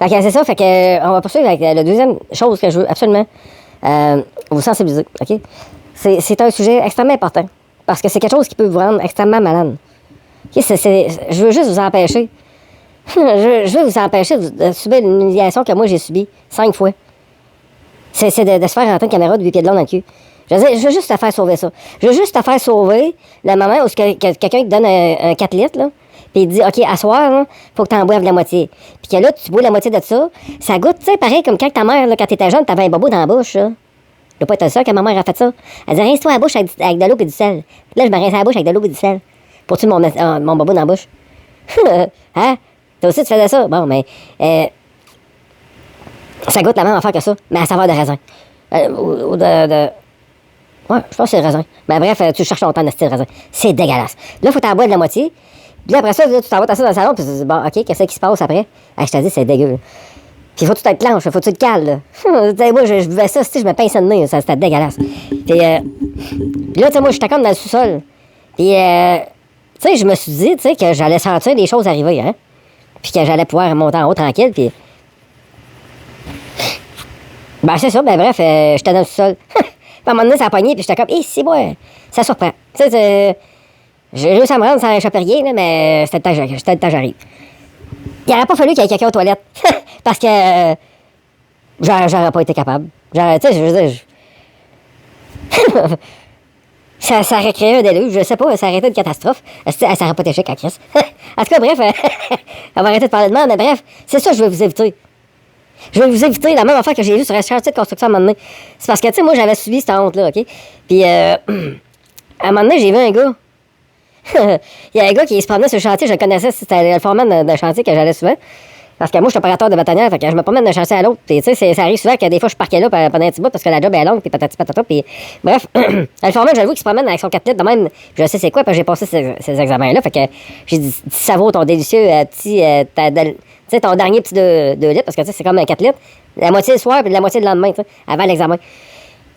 Fait que c'est ça, fait que on va poursuivre avec la deuxième chose que je veux absolument vous sensibiliser, OK? C'est un sujet extrêmement important, parce que c'est quelque chose qui peut vous rendre extrêmement malade. OK? Je veux juste vous empêcher. je veux vous empêcher de subir l'humiliation que moi j'ai subie 5 fois. C'est de se faire rentrer une caméra de 8 pieds de long dans le cul. Je veux juste te faire sauver ça. Je veux juste te faire sauver le moment où quelqu'un te donne un 4 litres, là, puis il dit, OK, à soir, faut que tu en boives la moitié. Puis que là, tu bois la moitié de ça, ça goûte, tu sais, pareil comme quand ta mère, là, quand t'étais jeune, t'avais un bobo dans la bouche, là. Je dois pas être ça que ma mère a fait ça. Elle dit, rince-toi la bouche avec de l'eau et du sel. Puis là, je me rince la bouche avec de l'eau et du sel. Pour-tu mon bobo dans la bouche? Hein? Toi aussi, tu faisais ça? Bon, mais ça goûte la même affaire que ça, mais à saveur de raisin. Ou de... Ouais, je pense que c'est le raisin. Mais bref, tu cherches longtemps de style raisin. C'est dégueulasse. Là, faut t'en boire de la moitié. Puis après ça, là, tu t'en vas t'asseoir dans le salon, puis tu dis, bon, OK, qu'est-ce qui se passe après? Je te dis, c'est dégueu. Puis faut que tu te planches, faut que tu te cales, là. Moi, je buvais ça, je me pince le nez, ça, c'était dégueulasse. Puis là, tu sais, moi, j'étais comme dans le sous-sol. Puis, tu sais, je me suis dit, tu sais, que j'allais sentir des choses arriver, hein. Puis que j'allais pouvoir monter en haut tranquille, puis... Ben, c'est ça, ben bref, j'étais dans le sous-sol. Puis à un moment donné, ça a pogné, puis j'étais comme, c'est moi, ça surprend. Tu sais, j'ai réussi à me rendre sans échapper rien, là, mais c'était le temps que j'arrive. Il n'aurait pas fallu qu'il y ait quelqu'un aux toilettes. Parce que j'aurais pas été capable. Tu sais, je veux dire... ça aurait créé un déluge, je sais pas, ça aurait été une catastrophe. Ça aurait pas été chic à Chris. En tout cas, bref, on va arrêter de parler de moi, mais bref, c'est ça que je veux vous éviter. Je vais vous éviter la même affaire que j'ai vue sur un chantier de construction à un moment donné. C'est parce que, tu sais, moi, j'avais subi cette honte-là, OK? Puis, à un moment donné, j'ai vu un gars. Il y a un gars qui se promenait sur le chantier, je le connaissais, c'était le foreman d'un chantier que j'allais souvent. Parce que moi, je suis opérateur de bâtonnière, fait que je me promène d'un chantier à l'autre. Puis, tu sais, ça arrive souvent que des fois, je parquais là pendant un petit bout parce que la job est longue, puis patati patata. Puis, bref, le foreman, je le vois qui se promène avec son 4 litres de même. Je sais c'est quoi, puis j'ai passé ces examens-là. Fait que j'ai dit, ça vaut ton délicieux petit. Tu sais, ton dernier petit 2 litres, parce que tu sais, c'est comme un 4 litres. La moitié le soir, puis la moitié le lendemain, tu sais, avant l'examen.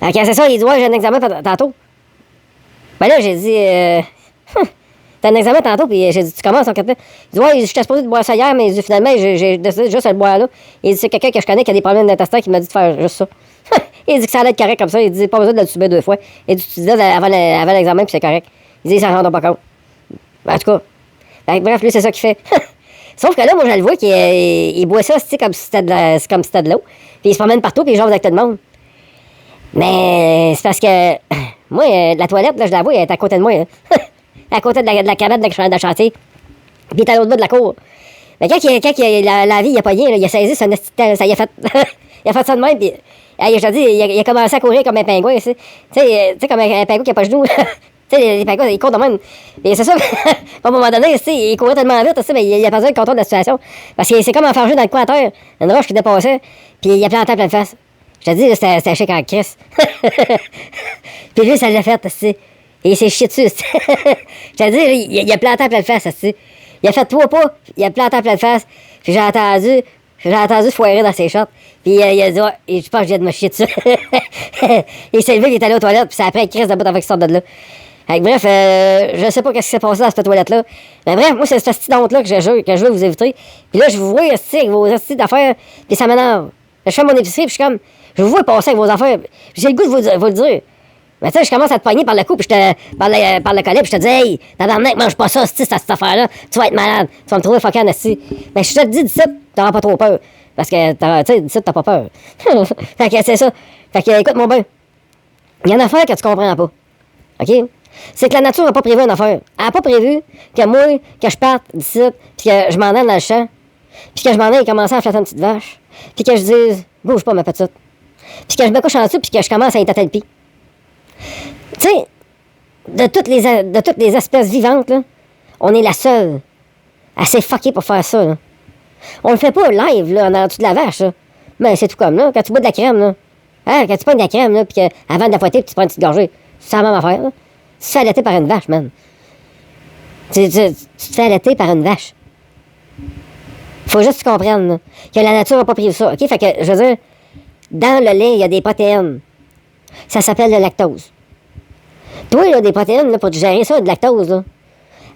Fait que c'est ça, il dit, ouais, j'ai un examen tantôt. Ben là, j'ai dit, t'as un examen tantôt, puis j'ai dit, tu commences en 4 litres. Il dit, ouais, j'étais supposé de boire ça hier, mais finalement, j'ai décidé juste de le boire là. Il dit, c'est quelqu'un que je connais qui a des problèmes d'intestin qui m'a dit de faire juste ça. Il dit que ça allait être correct comme ça. Il dit, pas besoin de le subir 2 fois. Il dit, tu dis avant l'examen, puis c'est correct. Il dit, ça ne rend pas compte. En tout cas. Bref, lui, c'est ça qu'il fait. Sauf que là, moi, je le vois qu'il boit ça, comme si c'était de l'eau. Puis il se promène partout, puis il jase avec tout le monde. Mais c'est parce que moi, la toilette, là, je la vois, elle est à côté de moi. Hein. À côté de la cabane de chantier. Puis il est à l'autre bout de la cour. Mais quand la vie, il a pas rien, il a saisi son estitel, ça y a fait. Il a fait ça de même, puis je te dis, il a commencé à courir comme un pingouin, tu sais, comme un pingouin qui a pas de genoux. Tu sais, les pingouins, ils courent de même. Et c'est ça, à un moment donné, il courait tellement vite, mais il a pas besoin de contrôle de la situation. Parce que c'est comme enfargé dans le coin à terre, une roche qui dépassait, puis il a planté en pleine face. Je te dis, c'était chic en crise. Puis lui, ça l'a fait, tu sais. Et il s'est chié dessus, je te dis, il a planté en pleine face, tu sais. Il a fait 3 pas, il a planté en pleine face. Puis j'ai entendu foirer dans ses shorts. Puis il a dit, ouais, je pense que j'ai de me chier dessus. Il s'est levé, il est allé aux toilettes, puis c'est après une crise de bout avec qu'il sort de là. Bref, je sais pas qu'est-ce qui s'est passé dans cette toilette-là. Mais bref, moi, c'est cette petite honte-là que je veux vous éviter. Puis là, je vous vois, avec vos astuces d'affaires, puis ça m'énerve. Je fais mon épicerie, puis je suis comme, je vous vois passer avec vos affaires. J'ai le goût de vous le dire. Mais tu sais, je commence à te pogner par le cou, puis par le collet, puis je te dis, hey, tabarnak, mange pas ça, cette affaire-là, tu vas être malade. Tu vas me trouver fucking assis. Mais je te le dis d'ici, t'auras pas trop peur. Parce que, tu sais, d'ici, t'as pas peur. Fait que c'est ça. Fait que, écoute, mon bain. Il y a une affaire que tu comprends pas. OK? C'est que la nature n'a pas prévu une affaire. Elle n'a pas prévu que moi, que je parte d'ici, puis que je m'en aille dans le champ, puis que je m'en aille commencer à flatter une petite vache, puis que je dise, bouge pas, ma petite. Puis que je me couche en dessous, puis que je commence à y tâter le pied. Tu sais, de toutes les espèces vivantes, là, on est la seule assez fuckée pour faire ça. Là. On le fait pas live, là, en dessous de la vache, là. Mais c'est tout comme, là, quand tu bois de la crème, là. Hein, quand tu prends de la crème, là, puis avant de la fouetter, puis tu prends une petite gorgée, c'est la même affaire, là. Tu te fais allaiter par une vache, man. Tu te fais allaiter par une vache. Faut juste que tu comprennes, là, que la nature n'a pas pris ça, OK? Fait que, je veux dire, dans le lait, il y a des protéines. Ça s'appelle le lactose. Toi, là, des protéines, là, pour digérer ça, de lactose, là.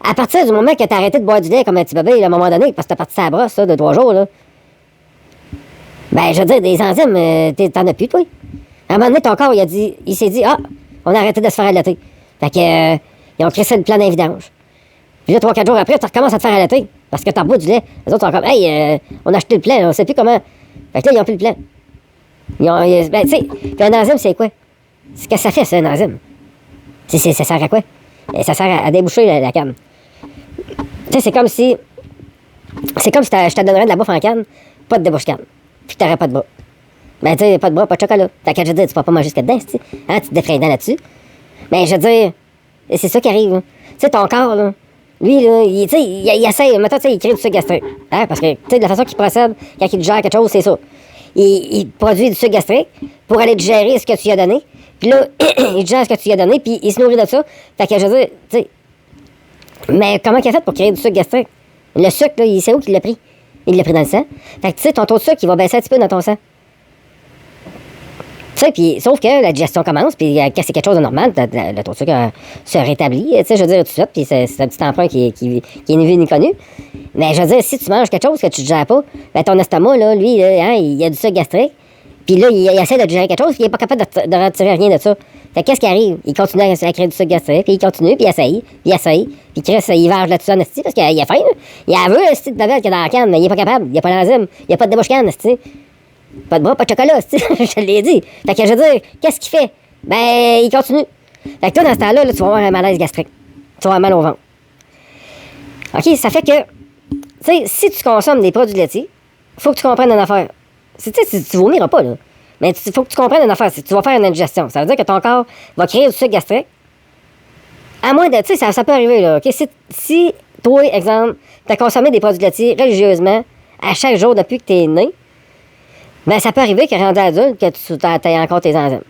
À partir du moment que t'as arrêté de boire du lait comme un petit bébé, là, à un moment donné, parce que t'as parti sa brosse, là, de 3 jours, là, Ben, je veux dire, des enzymes, t'en as plus, toi. À un moment donné, ton corps, il s'est dit, on a arrêté de se faire allaiter. Fait que, ils ont créé ça une plan d'invidange. Puis là, 3-4 jours après, tu recommences à te faire allaiter. Parce que t'as bois du lait. Les autres sont comme, hey, on a acheté le plan, on sait plus comment. Fait que là, ils ont plus le plan. Ben, tu sais, puis un enzyme, c'est quoi? Ce que ça fait, c'est un enzyme. Ça sert à quoi? Ça sert à déboucher la canne. Tu sais, c'est comme si je te donnerais de la bouffe en canne, pas de débouche-canne. Puis t'aurais pas de bras. Ben, tu sais, pas de bras, pas de chocolat. Fait que je veux dire, tu peux pas manger jusqu'à dedans, tu hein, tu te défrais là-dessus. Mais je veux dire, c'est ça qui arrive, là. Tu sais, ton corps, là, lui, là, il essaie, maintenant, tu sais, il crée du sucre gastrique. Hein, parce que, tu sais, de la façon qu'il procède, quand il digère quelque chose, c'est ça. Il produit du sucre gastrique pour aller digérer ce que tu lui as donné. Puis là, il digère ce que tu lui as donné, puis il se nourrit de ça. Fait que, je veux dire, tu sais, mais comment il a fait pour créer du sucre gastrique? Le sucre, là, il sait où qu'il l'a pris? Il l'a pris dans le sang. Fait que, tu sais, ton taux de sucre, il va baisser un petit peu dans ton sang. Tu sais, puis, sauf que la digestion commence, puis quand c'est quelque chose de normal, le taux de sucre se rétablit, tu sais, je veux dire, tout ça, puis c'est un petit emprunt qui est ni vu ni connu. Mais je veux dire, si tu manges quelque chose que tu ne digères pas, ben ton estomac, là, lui, là, hein, il a du sucre gastrique, puis là, il essaie de digérer quelque chose, puis il n'est pas capable de retirer rien de ça. Fait qu'est-ce qui arrive? Il continue à créer du sucre gastrique, puis il continue, puis il essaye, puis il verge là-dessus en esti, parce qu'il a faim, là. Il a vu, esti, de bavette qu'il y a dans la canne, mais il n'est pas capable, il n'y a pas d'enzyme, il n'y a pas de débouche-canne, esti. Pas de bras, pas de chocolat, je te l'ai dit. Fait que je veux dire, qu'est-ce qu'il fait? Ben, il continue. Fait que toi, dans ce temps-là, là, tu vas avoir un malaise gastrique. Tu vas avoir mal au ventre. OK, ça fait que, tu sais, si tu consommes des produits laitiers, faut que tu comprennes une affaire. Tu sais, tu vomiras pas, là. Mais il faut que tu comprennes une affaire. Tu vas faire une indigestion. Ça veut dire que ton corps va créer du sucre gastrique. À moins de, tu sais, ça peut arriver, là. OK, si toi, exemple, tu as consommé des produits laitiers religieusement à chaque jour depuis que tu es né, ben, ça peut arriver que rendu adulte, que tu aies encore tes enzymes.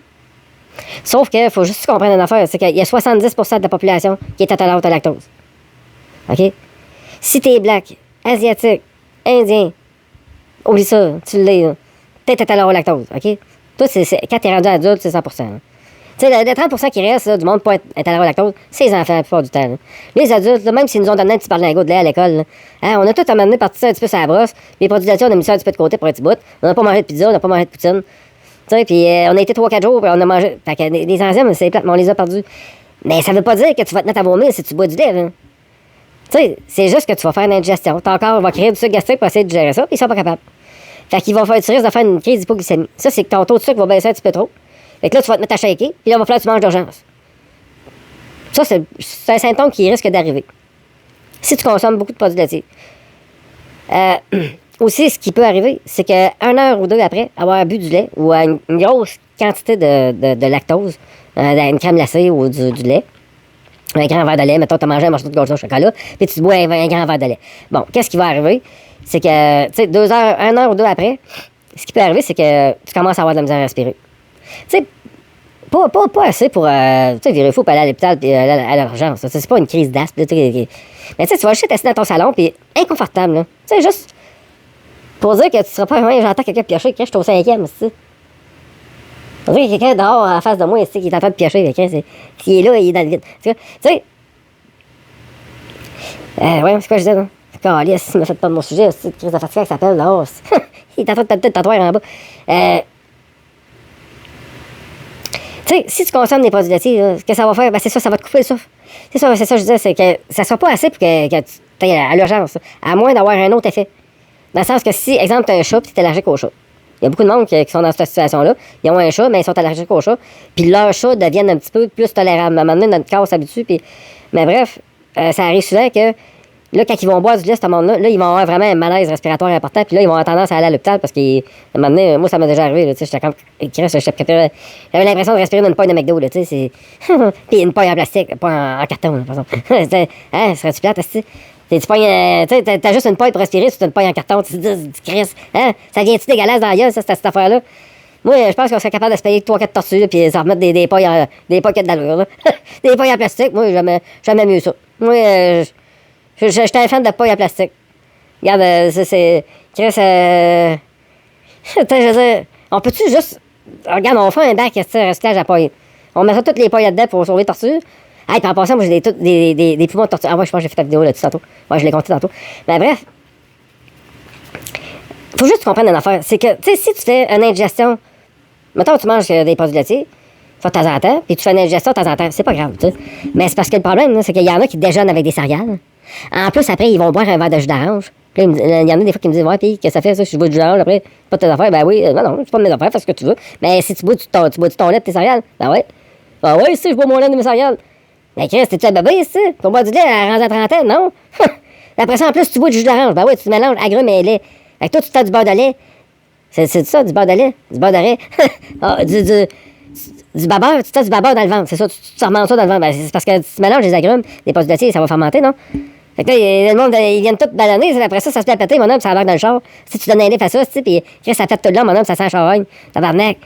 Sauf qu'il faut juste comprendre une affaire, c'est qu'il y a 70% de la population qui est intolérante à la lactose. OK? Si t'es black, asiatique, indien, oublie ça, tu l'es, là. T'es intolérant à la lactose, OK? Toi, quand t'es rendu adulte, c'est 100%. Hein. Tu sais, le 30% qui reste, là, du monde pas intolérant à la lactose, c'est les enfants la plupart du temps. Là. Les adultes, là, même s'ils nous ont donné un petit berlingot de lait à l'école, là, hein, on a tout à un moment donné parti ça un petit peu sur la brosse. Les produits laitiers, on a mis ça un petit peu de côté pour un petit bout. On n'a pas mangé de pizza, on n'a pas mangé de poutine. Tu sais, puis on a été 3-4 jours, puis on a mangé. Fait que les enzymes, c'est plate, mais on les a perdus. Mais ça veut pas dire que tu vas te mettre à vomir si tu bois du lait, là. Tu sais, c'est juste que tu vas faire une indigestion. Ton corps va créer du sucre gastrique pour essayer de gérer ça, puis ils sont pas capables. Fait qu'ils vont faire, tu risques de faire une crise d'hypoglycémie. Ça, c'est que ton taux de sucre va baisser un petit peu trop. Fait que là, tu vas te mettre à shaker, puis là, il va falloir que tu manges d'urgence. Ça, c'est un symptôme qui risque d'arriver. Si tu consommes beaucoup de produits laitiers. Aussi, ce qui peut arriver, c'est qu'une heure ou deux après avoir bu du lait ou une grosse quantité de lactose, une crème glacée ou du lait, un grand verre de lait, mettons, tu as mangé un morceau de gâteau au chocolat, puis tu bois un grand verre de lait. Bon, qu'est-ce qui va arriver? C'est que, tu sais, 1 heure ou deux après, ce qui peut arriver, c'est que tu commences à avoir de la misère à respirer. Tu sais, pas assez pour, tu sais, virer fou, puis aller à l'hôpital, puis aller à l'urgence. C'est pas une crise d'asthme. Mais tu sais, tu vas juste t'asseoir dans ton salon, puis inconfortable, là. Tu sais, juste pour dire que tu seras pas, ouais, j'entends quelqu'un piocher, que je suis au 5e, tu sais. On dirait qu'il y a quelqu'un dehors en face de moi, qui est en train de piocher, quelqu'un, qui est là, il est dans le vide. Tu sais, ouais, c'est quoi je disais, là? Calice, il m'a fait pas de mon sujet, c'est une crise de fatigue qui s'appelle dehors. Il est en train de peut-être tatouer en bas. Tu sais, si tu consommes des produits laitiers, ce que ça va faire, ben c'est ça, ça va te couper le souffle. C'est ça, je disais, c'est que ça sera pas assez pour que tu ailles à l'urgence, à moins d'avoir un autre effet. Dans le sens que si, exemple, tu as un chat et tu es allergique au chat. Il y a beaucoup de monde qui sont dans cette situation-là. Ils ont un chat, mais ils sont allergiques au chat. Puis leurs chats deviennent un petit peu plus tolérables. À un moment donné, notre corps s'habitue. Puis... Mais bref, ça arrive souvent que là, quand ils vont boire du lait, ce monde-là, là, ils vont avoir vraiment un malaise respiratoire important. Puis là, ils vont avoir tendance à aller à l'hôpital parce qu'à un moment donné, moi, ça m'a déjà arrivé. J'étais comme. J'avais l'impression de respirer dans une paille de McDo. Là, c'est... Puis une paille en plastique, pas en carton, là, par exemple. Hein, serais-tu plate, tu t'as juste une paille pour respirer, c'est une paille en carton, tu dis, Chris, hein, ça vient-tu dégueulasse dans la gueule, ça, cette affaire-là? Moi, je pense qu'on serait capable de se payer 3-4 tortues, puis s'en remettre des pailles qui ont de l'allure, là. Des pailles en plastique, moi, jamais mieux ça. Moi, j'étais un fan de pailles en plastique. Regarde, c'est Chris, je veux dire, on peut-tu juste, regarde, on fait un bac, recyclage à paille. On met ça toutes les pailles là-dedans pour sauver les tortues. Hey, puis en passant, moi, j'ai des poumons de tortue. Ah ouais, je pense que j'ai fait la vidéo là-dessus tantôt. Ouais, je l'ai compté tantôt. Mais bref. Faut juste comprendre une affaire. C'est que, tu sais, si tu fais une indigestion, mettons, tu manges des produits laitiers, de temps en temps, puis tu fais une indigestion de temps en temps, c'est pas grave, tu sais. Mais c'est parce que le problème, là, c'est qu'il y en a qui déjeunent avec des céréales. En plus, après, ils vont boire un verre de jus d'orange. Puis là, il y en a des fois qui me disent, ouais, puis qu'est-ce que ça fait, ça, si je bois du jus d'orange après, pas de tes affaires? Ben oui, non, c'est pas de mes affaires, fais ce que tu veux. Mais si tu bois ton lait de tes céréales, ben ouais. Ben ouais, si je bois mon lait de mes céréales. Mais Chris, t'es-tu un bébé, si? Pour boire du lait à rendre à trentaine, non? Après ça, en plus, tu bois du jus d'orange. Ben oui, tu mélanges agrumes et lait. Fait que toi, tu t'as du beurre de lait. C'est ça, du beurre de lait? Du beurre d'arrêt? Ah, du babeur, tu as du babeur dans le ventre, c'est ça, tu remontes ça dans le ventre. Ben, c'est parce que tu mélanges les agrumes, les produits laitiers, ça va fermenter, non? Fait que là, le monde, ils viennent tout ballonner, après ça se fait péter, mon homme, ça a l'air dans le char. Si tu donnes un livre à ça, tu sais, puis Chris, ça pète tout le long, mon homme, ça sent la charogne, tabarnak.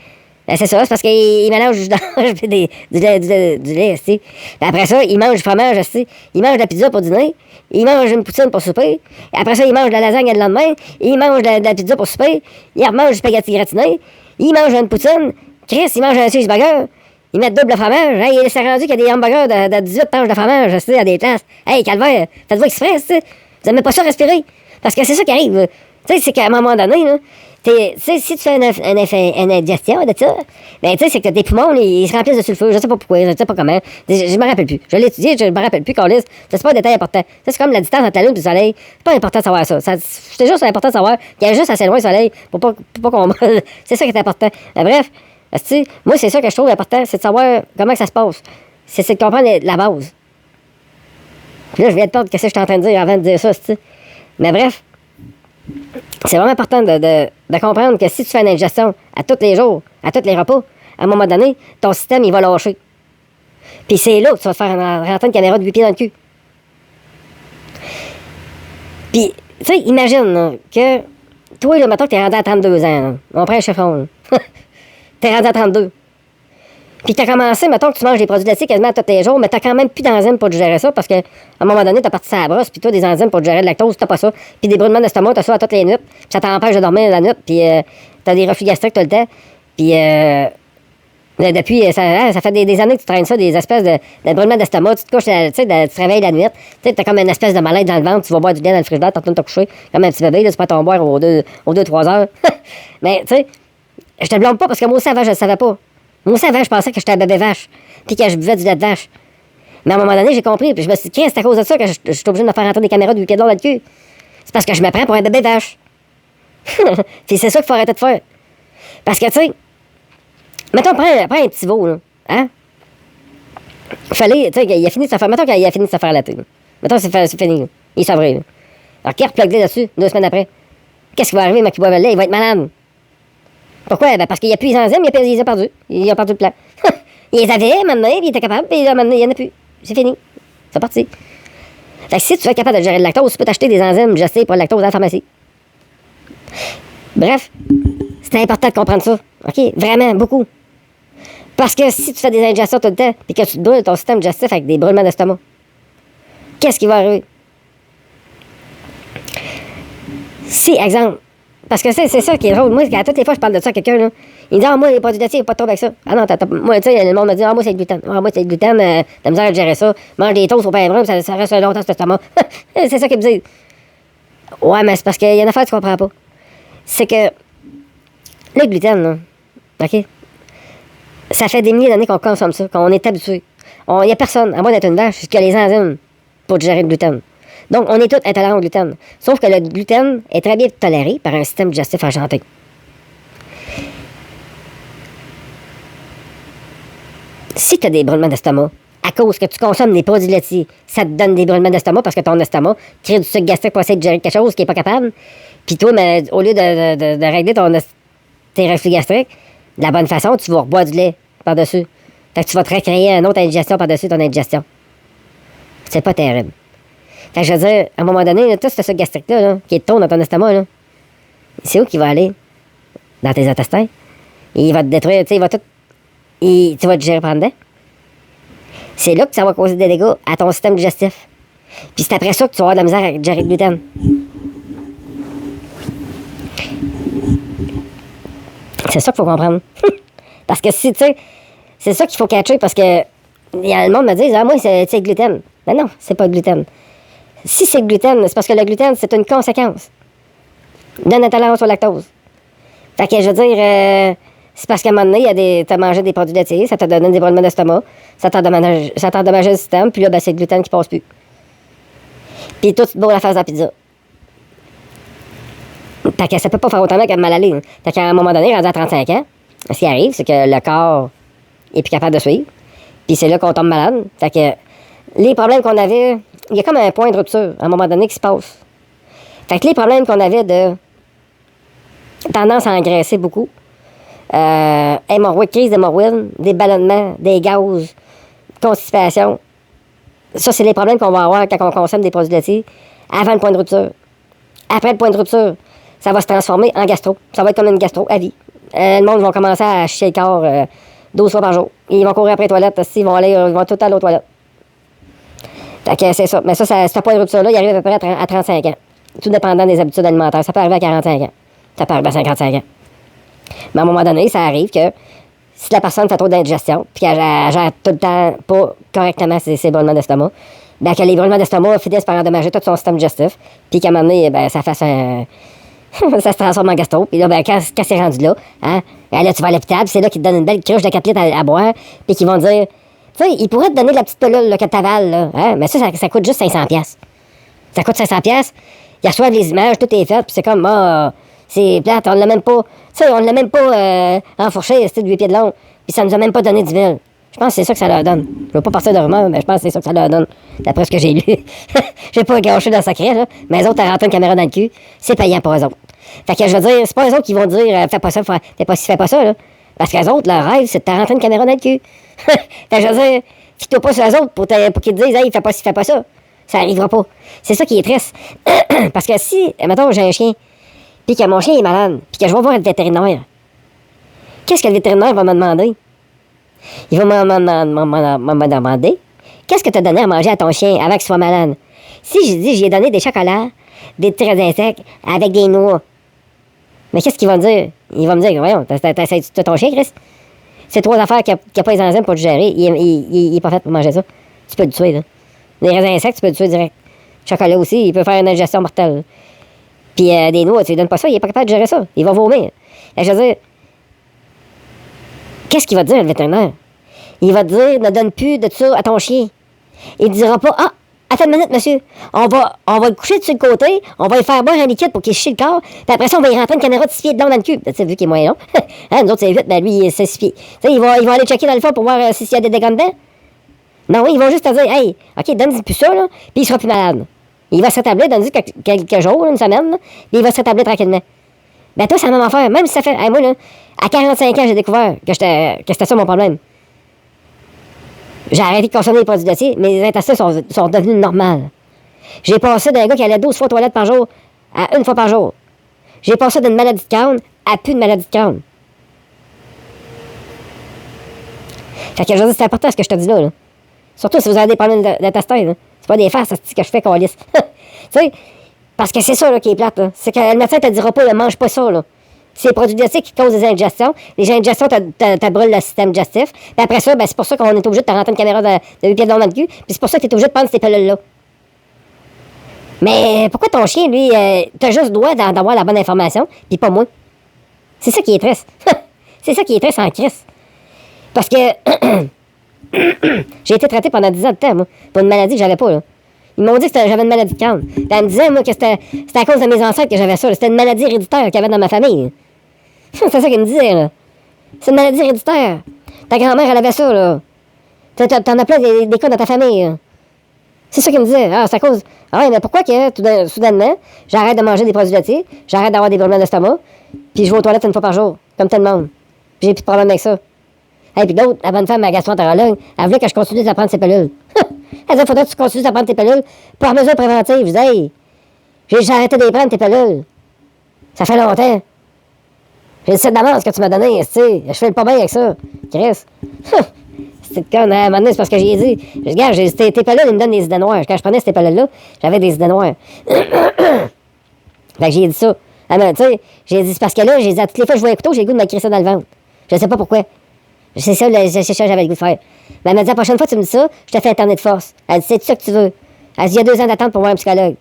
Ben, c'est ça, c'est parce qu'ils mélangent du jus d'orange puis du lait, tu sais. Puis après ça, ils mangent du fromage, tu sais. Ils mangent de la pizza pour dîner, ils mangent une poutine pour souper, et après ça, ils mangent de la lasagne le lendemain, ils mangent de la pizza pour souper, ils remangent du spaghetti gratiné, ils mangent une poutine, Chris, ils mangent un cheeseburger, ils mettent double fromage. Hey, c'est rendu qu'il y a des hamburgers de 18 tranches de fromage, tu sais, à des places. Hey, calvaire, faites-vous exprès, tu sais. Vous n'aimez pas ça respirer. Parce que c'est ça qui arrive. Tu sais, c'est qu'à un moment donné, là, tu sais, si tu fais une indigestion de ça, ben, tu sais, c'est que tes poumons, ils se remplissent de sulfure. Je sais pas pourquoi, je sais pas comment. Je me rappelle plus. Je l'ai étudié, je me rappelle plus, Carlis. C'est pas un détail important. C'est comme la distance entre la Lune et le Soleil. C'est pas important de savoir ça. C'est juste important de savoir qu'il y a juste assez loin le Soleil pour pas qu'on meure. C'est ça qui est important. Mais bref. Moi, c'est ça que je trouve important, c'est de savoir comment que ça se passe. C'est de comprendre la base. Puis là, je viens de perdre ce que je suis en train de dire avant de dire ça, tu. Mais bref, c'est vraiment important de comprendre que si tu fais une indigestion à tous les jours, à tous les repas, à un moment donné, ton système, il va lâcher. Puis c'est là que tu vas te faire rentrer une caméra de 8 pieds dans le cul. Puis, tu sais, imagine là, que toi, là, mettons que t'es rendu à 32 ans, là. On prend un chiffon, là. T'es rendu à 32. Puis t'as commencé, mettons que tu manges des produits laitiers quasiment tous les jours, mais t'as quand même plus d'enzymes pour digérer ça, parce qu'à un moment donné, t'as parti ça à la brosse, puis toi, des enzymes pour digérer le lactose, t'as pas ça. Puis des brûlements d'estomac, t'as ça à toutes les nuits, puis ça t'empêche de dormir la nuit, puis t'as des reflux gastriques tout le temps. Puis depuis, ça fait des années que tu traînes ça, des espèces de brûlements d'estomac, tu te couches, tu sais, tu te réveilles la nuit, tu sais, t'as comme une espèce de malaise dans le ventre, tu vas boire du lait dans le frigidaire, t'es en train de te coucher, comme un petit bébé, là, tu peux t'en boire aux 2-3 heures. Mais, tu sais, je te blâme pas parce que moi aussi, avant, je le savais pas. Moi aussi, avant, je pensais que j'étais un bébé vache, puis que je buvais du lait de vache. Mais à un moment donné, j'ai compris, puis je me suis dit, c'est à cause de ça que je suis obligé de me faire rentrer des caméras de 8 pieds dans le cul. C'est parce que je me prends pour un bébé vache. Puis c'est ça qu'il faut arrêter de faire. Parce que, tu sais, mettons, prends un petit veau, là. Hein? Fallait, tu sais, il a fini de se faire, mettons qu'il a fini de se faire latter. Mettons, c'est fini, là. Il est savré, là. Alors, qu'il replugue dessus 2 semaines après. Qu'est-ce qui va arriver, mec, qui boit le lait? Il va être malade. Pourquoi? Ben parce qu'il n'y a plus les enzymes, il les a perdus. Il a perdu le plan. Il les avait, maintenant, puis il était capable, puis là, maintenant, il n'y en a plus. C'est fini. C'est parti. Fait que si tu es capable de gérer le lactose, tu peux t'acheter des enzymes digestés pour le lactose à la pharmacie. Bref, c'est important de comprendre ça. OK? Vraiment, beaucoup. Parce que si tu fais des indigestions tout le temps, puis que tu te brûles ton système digestif avec des brûlements d'estomac, qu'est-ce qui va arriver? Si, exemple, parce que c'est ça qui est drôle. Moi, à toutes les fois, je parle de ça à quelqu'un, là. Il me dit, moi, les produits laitiers, il n'y a pas de trouble avec ça. Ah non, moi, tu sais, le monde me dit, moi, c'est le gluten. Moi, c'est le gluten, t'as misère à gérer ça. Mange des toasts au pain brun, ça reste longtemps sur l'estomac. C'est ça qu'ils me disent. Ouais, mais c'est parce qu'il y a une affaire que tu comprends pas. C'est que le gluten, là, OK? Ça fait des milliers d'années qu'on consomme ça, qu'on est habitué. Il n'y a personne, à moins d'être une vache, qui a les enzymes pour digérer le gluten. Donc, on est tous intolérants au gluten. Sauf que le gluten est très bien toléré par un système digestif enchanté. Si tu as des brûlements d'estomac, à cause que tu consommes des produits laitiers, ça te donne des brûlements d'estomac parce que ton estomac crée du sucre gastrique pour essayer de digérer quelque chose qui n'est pas capable. Puis toi, mais, au lieu de régler tes reflux gastriques, de la bonne façon, tu vas reboire du lait par-dessus. Fait que tu vas te recréer une autre indigestion par-dessus ton indigestion. C'est pas terrible. Fait que je veux dire, à un moment donné, là, tout ce sucre gastrique-là, là, qui est dans ton estomac, là, c'est où qu'il va aller? Dans tes intestins. Et il va te détruire, tu sais, il va tout... Et tu vas te digérer par en dedans. C'est là que ça va causer des dégâts à ton système digestif. Puis c'est après ça que tu vas avoir de la misère à digérer le gluten. C'est ça qu'il faut comprendre. Parce que si, tu sais, c'est ça qu'il faut catcher parce que il y a le monde me dit, moi, c'est le gluten. Ben non, c'est pas le gluten. Si c'est le gluten, c'est parce que le gluten, c'est une conséquence. Donne intolérance au lactose. Fait que je veux dire, c'est parce qu'à un moment donné, t'as mangé des produits laitiers, ça t'a donné des brûlements d'estomac, ça t'endommageait le système, puis là, ben, c'est le gluten qui passe plus. Puis tout, tu te bourres la face de la pizza. Fait que ça peut pas faire autant qu'à mal aller. Fait qu'à un moment donné, rendu à 35 ans, ce qui arrive, c'est que le corps est plus capable de suivre. Puis c'est là qu'on tombe malade. Fait que les problèmes qu'on avait, il y a comme un point de rupture à un moment donné qui se passe. Fait que les problèmes qu'on avait de tendance à engraisser beaucoup, hémorroïdes, crise d'hémorroïdes, des ballonnements, des gaz, constipation, ça, c'est les problèmes qu'on va avoir quand on consomme des produits laitiers avant le point de rupture. Après le point de rupture, ça va se transformer en gastro. Ça va être comme une gastro à vie. Le monde va commencer à chier le corps 12 fois par jour. Ils vont courir après les toilettes. Ils vont tout le temps aller aux toilettes. Fait que c'est ça. Mais ça, ce point de rupture-là, il arrive à peu près à 35 ans. Tout dépendant des habitudes alimentaires. Ça peut arriver à 45 ans. Ça peut arriver à 55 ans. Mais à un moment donné, ça arrive que si la personne fait trop d'indigestion, puis qu'elle gère tout le temps pas correctement ses brûlements d'estomac, ben que les brûlements d'estomac finissent par endommager tout son système digestif, puis qu'à un moment donné, ben, ça fasse un... ça se transforme en gastro, puis là, ben, quand c'est rendu là, hein, ben là, tu vas à l'hôpital, puis c'est là qu'ils te donnent une belle cruche de 4 litres à boire, puis qu'ils vont te dire, tu sais, ils pourraient te donner la petite pilule là, que t'avales, là, hein, mais ça coûte juste 500$. Ça coûte 500$, ils reçoivent les images, tout est fait, puis c'est comme, c'est plate, on l'a même pas, tu sais, on l'a même pas enfourché, c'était de 8 pieds de long, puis ça nous a même pas donné 10 000. Je pense que c'est ça que ça leur donne. Je veux pas partir de rumeur, mais je pense que c'est ça que ça leur donne, d'après ce que j'ai lu. J'ai pas gâché dans le secret, là, mais les autres, t'as rentré une caméra dans le cul, c'est payant pour eux autres. Fait que je veux dire, c'est pas eux autres qui vont dire, fais pas ça, fais pas ça, là. Parce qu'eux autres, leur rêve, c'est de te rentrer une caméra dans le cul. Fait que je veux dire, fie-toi pas sur eux autres pour qu'ils te disent, hey, fais pas ça. Ça arrivera pas. C'est ça qui est triste. Parce que si, mettons, j'ai un chien, puis que mon chien est malade, puis que je vais voir le vétérinaire, qu'est-ce que le vétérinaire va me demander? Il va me demander, qu'est-ce que tu as donné à manger à ton chien avant qu'il soit malade? Si je dis, j'ai donné des chocolats, des traits d'insectes avec des noix, mais qu'est-ce qu'il va me dire? Il va me dire, voyons, t'as ton chien, Chris? C'est 3 affaires qui a pas les enzymes pour le gérer. Il est pas fait pour manger ça. Tu peux le tuer, là. Les raisins secs, tu peux le tuer direct. Le chocolat aussi, il peut faire une ingestion mortelle. Puis des noix, tu lui donnes pas ça, il est pas capable de gérer ça. Il va vomir. Et je veux dire, qu'est-ce qu'il va te dire, le vétérinaire? Il va te dire, ne donne plus de ça à ton chien. Il ne dira pas, attends une minute, monsieur. On va le coucher dessus le côté, on va lui faire boire un liquide pour qu'il chie le corps, puis après ça, on va y rentrer une caméra de 6 pieds de long dans le cul. Tu sais, vu qu'il est moins long. Hein, nous autres, c'est 8, ben lui, c'est 6 pieds. Tu sais, ils vont aller checker dans le fond pour voir s'il y a des dégâts dedans. Non, oui, ils vont juste te dire, hey, OK, donne-lui plus ça, là, puis il sera plus malade. Il va se rétablir, donne-lui quelques jours, une semaine, là, puis il va se rétablir tranquillement. Ben toi, c'est la même affaire. Même si ça fait, hey, moi, là, à 45 ans, j'ai découvert que c'était ça mon problème. J'ai arrêté de consommer les produits laitiers, mais les intestins sont devenus normaux. J'ai passé d'un gars qui allait 12 fois aux toilettes par jour à 1 fois par jour. J'ai passé d'une maladie de Crohn à plus de maladie de Crohn. Fait que je veux dire, c'est important ce que je te dis là. Surtout si vous avez des problèmes d'intestin. Là. C'est pas des farces que je fais qu'on lisse. Tu sais, parce que c'est ça là, qui est plate. C'est que le médecin te dira pas, ne mange pas ça. Là. C'est les produits laitiers qui causent des indigestions. Les indigestions, t'as brûlé le système digestif. Puis après ça, ben, c'est pour ça qu'on est obligé de te rentrer une caméra de 8 pieds de long dans le cul. Puis c'est pour ça que t'es obligé de prendre ces pilules-là. Mais pourquoi ton chien, lui, t'as juste le droit d'avoir la bonne information, puis pas moi? C'est ça qui est triste. C'est ça qui est triste en crise. Parce que j'ai été traité pendant 10 ans de temps, moi, pour une maladie que j'avais pas, là. Ils m'ont dit que j'avais une maladie de Crohn. Puis elle me disait, moi, que c'était à cause de mes ancêtres que j'avais ça. C'était une maladie héréditaire qu'il y avait dans ma famille. C'est ça qu'il me disait, là. C'est une maladie héréditaire. Ta grand-mère, elle avait ça, là. T'en as plein des cas dans ta famille, là. C'est ça qu'il me disait. C'est à cause... ouais, mais pourquoi que, soudainement, j'arrête de manger des produits laitiers, j'arrête d'avoir des brûlements d'estomac, puis je vais aux toilettes 1 fois par jour, comme tout le monde. Puis j'ai plus de problème avec ça. Et puis l'autre, la bonne femme, ma gastroentérologue, elle voulait que je continue à prendre ses pilules. Elle disait, faudrait que tu continues à prendre tes pilules par mesure préventive. Je disais, hey, j'ai arrêté de les prendre, tes pilules. Ça fait longtemps. J'ai dit, c'est de l'avance que tu m'as donné, tu sais. Je fais le pas bien avec ça. Chris. C'était con, à un moment donné, c'est parce que j'ai dit, regarde, tes pilules, ils me donnent des idées noires. Quand je prenais ces pilules-là, j'avais des idées noires. Fait que j'ai dit ça. Ah, ben, tu sais, j'ai dit, c'est parce que là, j'ai dit, à toutes les fois que je vois un couteau, j'ai le goût de m'écrire ça dans le ventre. Je sais pas pourquoi. C'est ça, j'avais le goût de faire. Mais elle m'a dit, la prochaine fois que tu me dis ça, je te fais un internet de force. Elle dit, c'est ça que tu veux. Elle dit, il y a 2 ans d'attente pour voir un psychologue.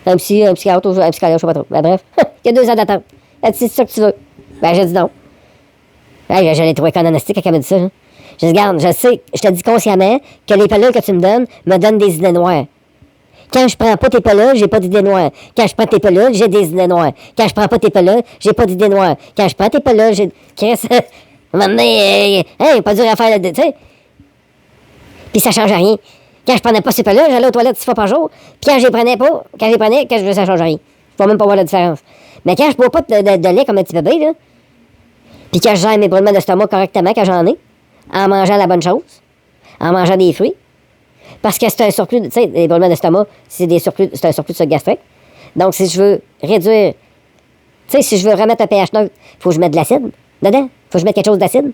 un psychiatre, un psychologue, je sais pas trop. Ben, bref, il y a 2 ans d'attente. Elle dit, c'est ça que tu veux. Ben, j'ai dit non. Ben, je l'ai trouvé canonistique quand elle m'a dit ça. Hein. Je dis, regarde, je sais, je te dis consciemment que les pilules que tu me donnent des idées noires. Quand je prends pas tes pilules, j'ai pas d'idées noires. Quand je prends tes pilules, j'ai des idées noires. Quand je prends pas tes pilules, j'ai pas d'idées noires. Quand je prends tes pilules, j'ai... Chris, à un moment donné, pas dur à faire, tu sais. Puis ça change rien. Quand je prenais pas ces pilules, j'allais aux toilettes 6 fois par jour. Puis quand je les prenais pas, ça change rien. Je peux même pas voir la différence. Mais quand je bois pas de lait comme un petit bébé, là, puis quand je gère mes brûlements d'estomac correctement, quand j'en ai, en mangeant la bonne chose, en mangeant des fruits, parce que c'est un surplus, tu sais, les brûlements d'estomac, c'est un surplus de sucre gastrique. Donc, si je veux réduire, tu sais, si je veux remettre un pH neutre, faut que je mette de l'acide dedans. Faut que je mette quelque chose d'acide.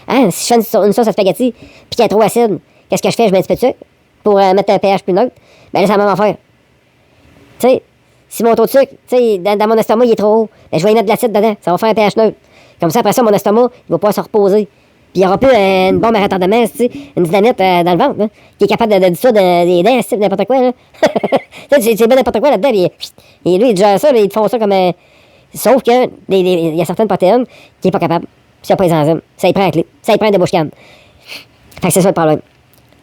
Hein? Si je fais une sauce à spaghetti, puis qu'il y a trop acide, qu'est-ce que je fais? Je mets un petit peu de sucre pour mettre un pH plus neutre. Ben là, c'est la même affaire. Tu sais, si mon taux de sucre, tu sais, dans mon estomac, il est trop haut, ben je vais y mettre de l'acide dedans. Ça va faire un pH neutre. Comme ça, après ça, mon estomac, il va pouvoir se reposer. Puis il n'y aura plus une bombe à retardement, tu sais, une dynamite dans le ventre, là, qui est capable de dissoudre des dents, n'importe quoi, là. C'est bien n'importe quoi là-dedans, et lui, il gère ça, ils te font ça comme un... Sauf que il y a certaines protéines qui n'est pas capable. Puis il n'y a pas les enzymes. Ça y prend la clé. Ça y prend des bouches-cannes. Fait que c'est ça le problème.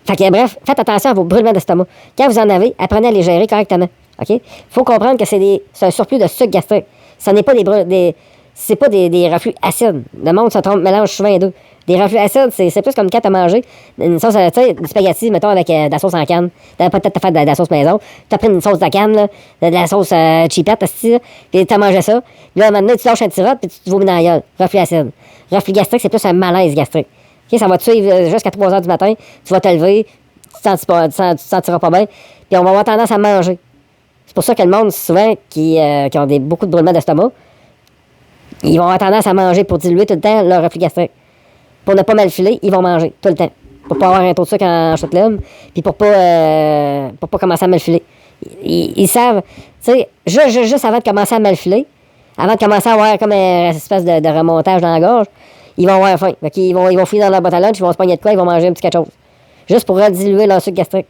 Fait que bref, faites attention à vos brûlements d'estomac. Quand vous en avez, apprenez à les gérer correctement. OK? Faut comprendre que c'est un surplus de sucre gastrique. Ce n'est pas c'est pas des reflux acides. Le monde se trompe, mélange souvent les deux. Des reflux acides, c'est plus comme quand t'as mangé une sauce, tu sais, du spaghetti, mettons, avec de la sauce en canne. T'as peut-être fait de la sauce maison. T'as pris une sauce de canne, là, de la sauce cheapette, puis t'as mangé ça. Puis là, maintenant, tu lâches un petit rot, puis tu te vomis dans la gueule. Reflux acide. Reflux gastrique, c'est plus un malaise gastrique. OK, ça va te suivre jusqu'à 3 heures du matin. Tu vas te lever, tu te sentiras pas bien, puis on va avoir tendance à manger. C'est pour ça que le monde, souvent, qui ont beaucoup de brûlements d'estomac, ils vont avoir tendance à manger pour diluer tout le temps leur reflux gastrique. Pour ne pas mal filer, ils vont manger tout le temps. Pour pas avoir un taux de sucre en chute libre, puis pour pas commencer à mal filer. Ils savent, tu sais, juste avant de commencer à mal filer, avant de commencer à avoir comme une espèce de remontage dans la gorge, ils vont avoir faim. Donc, ils vont filer dans leur boîte à lunch, ils vont se pogner de quoi, ils vont manger un petit quelque chose. Juste pour rediluer leur sucre gastrique.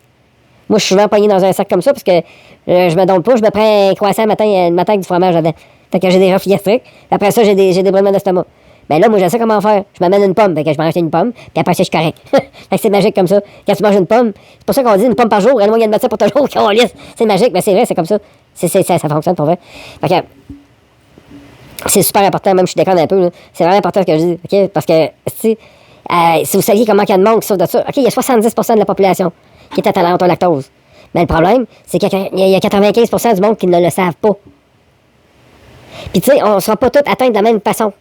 Moi, je suis souvent pogné dans un sac comme ça, parce que je me donne pas, je me prends un croissant le matin avec du fromage dedans. Fait que j'ai des reflux gastriques. Après ça, j'ai des brûlements d'estomac. Ben là, moi, je sais comment faire. Je m'amène une pomme, fait que je mange une pomme, puis après ça, je suis correct. Fait que c'est magique comme ça. Quand tu manges une pomme, c'est pour ça qu'on dit une pomme par jour, elle moyen de mettre ça pour toujours, qu'on lisse. C'est magique, mais c'est vrai, c'est comme ça. Ça fonctionne pour vrai. Fait que c'est super important, même je déconne un peu, là. C'est vraiment important ce que je dis, OK? Parce que, si vous saviez comment il y a de monde qui souffre de ça, OK, il y a 70% de la population qui est intolérante au lactose. Mais le problème, c'est qu'il y a 95% du monde qui ne le savent pas. Puis, tu sais, on ne sera pas tous atteints de la même façon.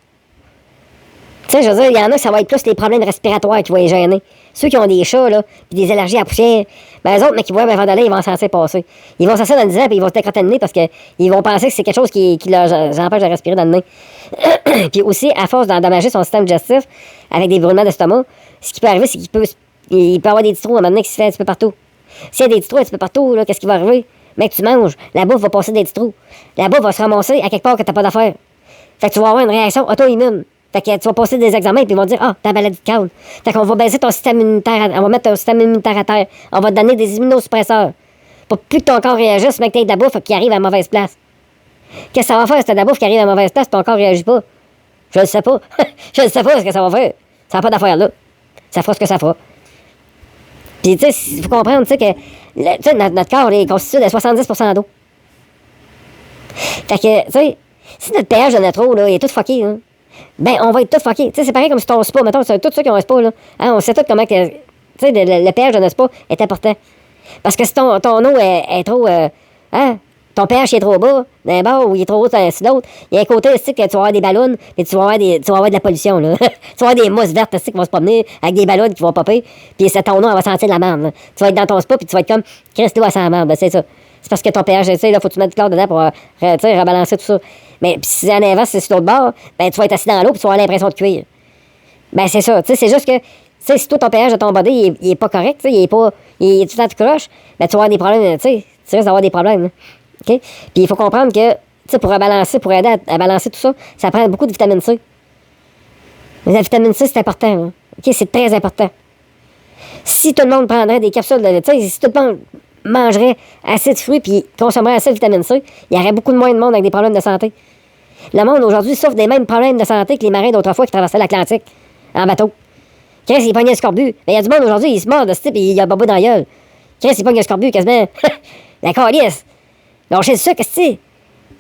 Tu sais, je veux dire, il y en a que ça va être plus les problèmes respiratoires qui vont les gêner. Ceux qui ont des chats, là, puis des allergies à la poussière, ben, eux autres, mais qui voient un vent d'aller, ils vont s'en passer. Ils vont s'asseoir dans le divan, puis ils vont se décrotter le nez parce qu'ils vont penser que c'est quelque chose qui leur empêche de respirer dans le nez. Puis aussi, à force d'endommager son système digestif avec des brûlements d'estomac, ce qui peut arriver, c'est qu'il peut avoir des petits trous à un moment donné qui se fait un petit peu partout. S'il y a des petits trous un petit peu partout, là, qu'est-ce qui va arriver? Mec, tu manges, la bouffe va passer des petits trous. La bouffe va se ramasser à quelque part que t'as pas d'affaires. Fait que tu vas avoir une réaction auto-immune. Fait que tu vas passer des examens, puis ils vont dire, ah, t'as maladie de Crohn. Fait qu'on va baisser ton système immunitaire, on va mettre ton système immunitaire à terre. On va te donner des immunosuppresseurs. Pour plus que ton corps réagisse, mec, t'aies de la bouffe qui arrive à la mauvaise place. Qu'est-ce que ça va faire si t'as de la bouffe qui arrive à la mauvaise place, ton corps réagit pas? Je le sais pas. Je le sais pas ce que ça va faire. Ça n'a pas d'affaire là. Ça fera ce que ça fera. Puis, tu sais, il faut comprendre, tu sais, que notre corps est constitué de 70% d'eau. Fait que, tu sais, si notre pH de notre eau, là, est tout fucké, là, ben, on va être tout fucké. Tu sais, c'est pareil comme si ton spa, mettons, c'est tous ceux qui ont un spa, là. Hein, on sait tout comment que, tu sais, le pH de notre spa est important. Parce que si ton eau est trop, ton pH est trop bas, d'un bord, ou il est trop haut sur l'autre, il y a un côté aussi que tu vas avoir des ballons, puis tu vas avoir de la pollution, là. Tu vas avoir des mousses vertes aussi qui vont se promener avec des ballons qui vont popper, puis ton eau, elle va sentir de la merde, là. Tu vas être dans ton spa, puis tu vas être comme, Christ, l'eau, elle sent la merde, ben, c'est ça. C'est parce que ton pH, tu sais, là, faut que tu mettes du chlore dedans pour, rebalancer tout ça. Mais pis si en inverse, c'est sur l'autre bord, ben, tu vas être assis dans l'eau, puis tu vas avoir l'impression de cuire. Ben, c'est ça. Tu sais, c'est juste que, tu sais, si toi, ton pH de ton body, il est pas correct, tu sais, il est tout le temps tout croche, ben, tu vas avoir des problèmes, tu sais, tu risques d'avoir des problèmes, là. OK? Puis il faut comprendre que, tu sais, pour aider à balancer tout ça, ça prend beaucoup de vitamine C. La vitamine C, c'est important, là. OK? C'est très important. Si tout le monde prendrait des capsules de, tu sais, si tout le monde mangerait assez de fruits puis consommerait assez de vitamine C, il y aurait beaucoup de moins de monde avec des problèmes de santé. Le monde aujourd'hui souffre des mêmes problèmes de santé que les marins d'autrefois qui traversaient l'Atlantique en bateau. Chris, il pognait le scorbut. Mais il y a du monde aujourd'hui, il se mord de ce type et il a bobo dans la gueule. Chris, il pogne le scorbut quasiment. La calice. Lâcher le sucre, c'est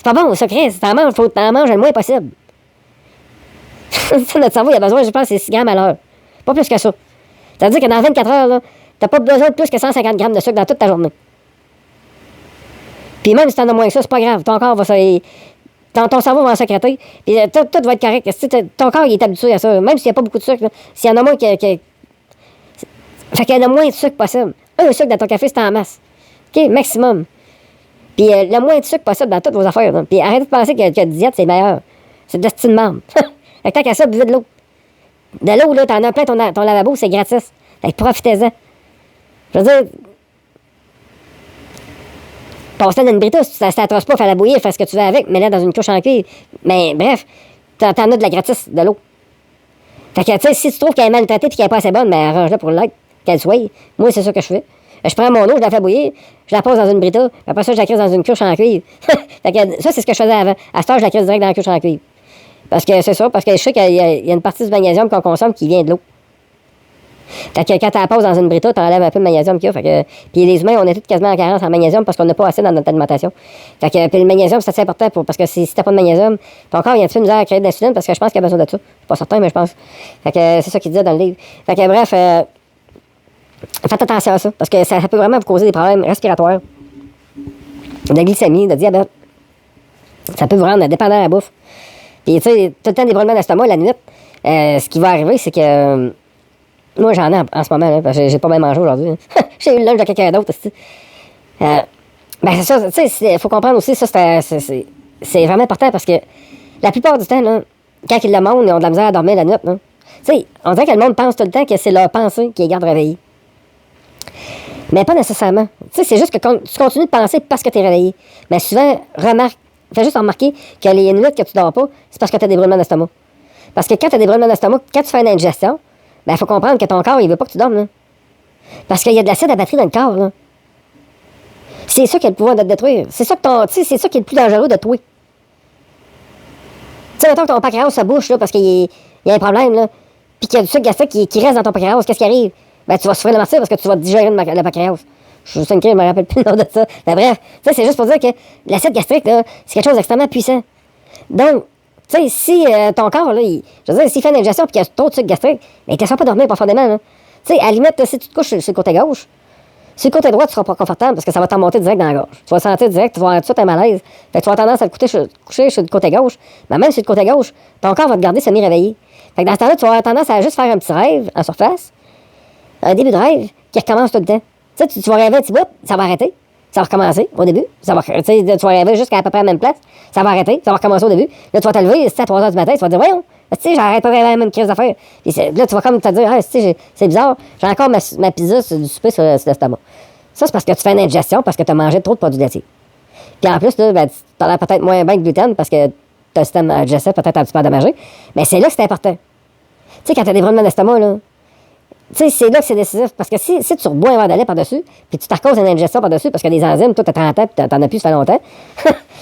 pas bon, ça, Chris. Faut que t'en manges le moins possible. Notre cerveau, il a besoin, je pense, c'est 6 grammes à l'heure. Pas plus que ça. Ça veut dire que dans 24 heures, là, t'as pas besoin de plus que 150 grammes de sucre dans toute ta journée. Puis même si t'en as moins que ça, c'est pas grave. Ton corps va se... Ton cerveau va en sécréter. Puis tout va être correct. Ton corps, il est habitué à ça. Même s'il n'y a pas beaucoup de sucre, s'il y en a moins Fait qu'il y en a moins de sucre possible. Un sucre dans ton café, c'est en masse. OK? Maximum. Puis le moins de sucre possible dans toutes vos affaires. Là. Puis arrêtez de penser que la diète, c'est meilleur. C'est de l'estime de marde. Fait que tant qu'à ça, buvez de l'eau. De l'eau, là, t'en as plein ton lavabo, c'est gratis. Fait que profitez-en. Je veux dire... Passe-la dans une brita, si ça t'atroce pas, fais la bouillir, fais ce que tu veux avec, mets-la dans une couche en cuivre. Mais bref, t'en as de la gratis, de l'eau. Fait que, tu sais, si tu trouves qu'elle est maltraitée et qu'elle est pas assez bonne, ben arrange-la pour l'être, qu'elle soit. Moi, c'est ça que je fais. Je prends mon eau, je la fais bouillir, je la pose dans une brita, après ça, je la crisse dans une couche en cuivre. Fait que ça, c'est ce que je faisais avant. À cette heure, je la crisse direct dans la couche en cuivre. Parce que c'est ça, parce que je sais qu'il y a une partie du magnésium qu'on consomme qui vient de l'eau. Fait que quand tu la poses dans une brita, tu enlèves un peu de magnésium qu'il y a. Fait que, puis les humains, on est tous quasiment en carence en magnésium parce qu'on n'a pas assez dans notre alimentation. Fait que, puis le magnésium, c'est assez important parce que si t'as pas de magnésium, ton corps, il y a un petit peu de misère à créer de l'insuline parce que je pense qu'il a besoin de ça. Je suis pas certain, mais je pense. Fait que c'est ça qu'il dit dans le livre. Fait que bref, faites attention à ça parce que ça peut vraiment vous causer des problèmes respiratoires, de glycémie, de diabète. Ça peut vous rendre dépendant à la bouffe. Puis tu sais, tout le temps des problèmes d'estomac la nuit. Ce qui va arriver, c'est que moi, j'en ai en ce moment, là, parce que j'ai pas bien mangé aujourd'hui. J'ai eu le lunch de quelqu'un d'autre, ben, c'est ça, tu sais, il faut comprendre aussi, ça, c'est vraiment important parce que la plupart du temps, là, quand le monde, ils ont de la misère à dormir la nuit, là, tu sais, on dirait que le monde pense tout le temps que c'est leur pensée qui les garde réveillés. Mais pas nécessairement. Tu sais, c'est juste que tu continues de penser parce que tu es réveillé. Mais souvent, fais juste remarquer que les nuits que tu dors pas, c'est parce que tu as des brûlements d'estomac. Parce que quand tu as des brûlements d'estomac, quand tu fais une indigestion, ben, il faut comprendre que ton corps, il veut pas que tu dormes, là. Parce qu'il y a de l'acide à batterie dans le corps, là. C'est ça qui a le pouvoir de te détruire. C'est ça c'est ça qui est le plus dangereux de toi. Tu sais, mettons que ton pancréas se bouche, là, parce qu'il y a un problème, là, puis qu'il y a du sucre gastrique qui reste dans ton pancréas, qu'est-ce qui arrive? Ben, tu vas souffrir le martyr parce que tu vas digérer le pancréas. Je sais que je me rappelle plus le nom de ça. Mais bref, ça, c'est juste pour dire que l'acide gastrique, là, c'est quelque chose d'extrêmement puissant. Donc, tu sais, si ton corps, là, je veux dire, s'il fait une indigestion et qu'il y a trop de sucre gastrique, ben, il ne te sent pas dormir profondément, là. Tu sais, à la limite, si tu te couches sur le côté gauche, sur le côté droit, tu ne seras pas confortable parce que ça va t'en monter direct dans la gorge. Tu vas sentir direct, tu vas avoir tout de suite un malaise. Fait que tu vas avoir tendance à te coucher sur le côté gauche. Mais même sur le côté gauche, ton corps va te garder semi-réveillé. Fait que dans ce temps-là, tu vas avoir tendance à juste faire un petit rêve en surface, un début de rêve qui recommence tout le temps. Tu sais, tu vas rêver un petit bout, ça va arrêter. Ça va recommencer au début. Tu vas rêver jusqu'à à peu près la même place. Ça va arrêter. Ça va recommencer au début. Là, tu vas te lever, à 3 h du matin, tu vas te dire, voyons, j'arrête pas la même crise d'affaires. Puis là, tu vas comme te dire, c'est bizarre, j'ai encore ma pizza du souper sur l'estomac. Ça, c'est parce que tu fais une indigestion, parce que tu as mangé trop de produits laitiers. Puis en plus, là, ben, tu as l'air peut-être moins bien de gluten parce que ton système digestif peut-être un petit peu endommagé. Mais c'est là que c'est important. Tu sais, quand tu as des problèmes d'estomac, là, tu sais, c'est là que c'est décisif. Parce que si tu rebois un verre de lait par-dessus, puis tu t'arcoses une indigestion par-dessus, parce que les enzymes, toi, t'as 30 ans, puis t'en as plus, ça fait longtemps.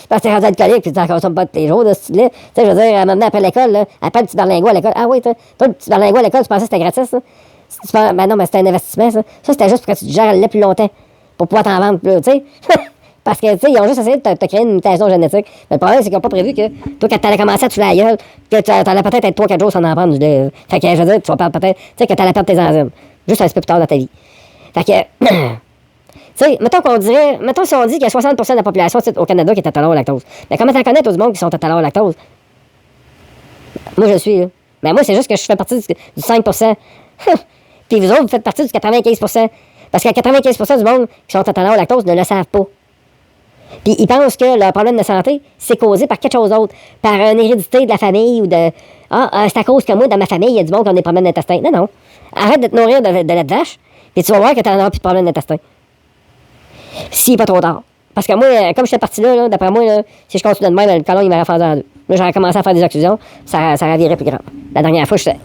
Parce que t'es rendu alcoolique, puis tu t'en consommes pas tous les jours de ce lait. Tu sais, je veux dire, maintenant, après l'école, là, après le petit berlingot à l'école. Ah oui, toi, le petit berlingot à l'école, tu pensais que c'était gratis, ça? Ben non, mais c'était un investissement, ça. Ça, c'était juste pour que tu digères le lait plus longtemps. Pour pouvoir t'en vendre plus, tu sais. Parce que, tu sais, ils ont juste essayé de te créer une mutation génétique. Mais le problème, c'est qu'ils n'ont pas prévu que, toi, quand t'allais commencer à tuer la gueule, que t'allais peut-être être 3-4 jours sans en prendre du lait. Fait que, je veux dire, tu vas perdre peut-être, tu sais, que t'allais perdre tes enzymes. Juste un petit peu plus tard dans ta vie. Fait que, tu sais, mettons si on dit qu'il y a 60% de la population au Canada qui est intolérante au lactose. Mais comment t'en connais, tout le monde qui sont intolérants au lactose? Moi, je le suis, là. Mais moi, c'est juste que je fais partie du 5%. Puis vous autres, vous faites partie du 95%. Parce que 95% du monde qui sont intolérants au lactose ne le savent pas. Puis ils pensent que leur problème de santé, c'est causé par quelque chose d'autre. Par une hérédité de la famille ou de... c'est à cause que moi, dans ma famille, il y a du monde qui a des problèmes d'intestin. Non, non. Arrête de te nourrir de lait de vache, puis tu vas voir que tu n'en auras plus de problème d'intestin. S'il n'est pas trop tard. Parce que moi, comme je suis parti là, d'après moi, là, si je continue de même, le colon, il m'aurait fendu en deux. Là, j'aurais commencé à faire des occlusions, ça ravirait plus grand. La dernière fois, j'étais...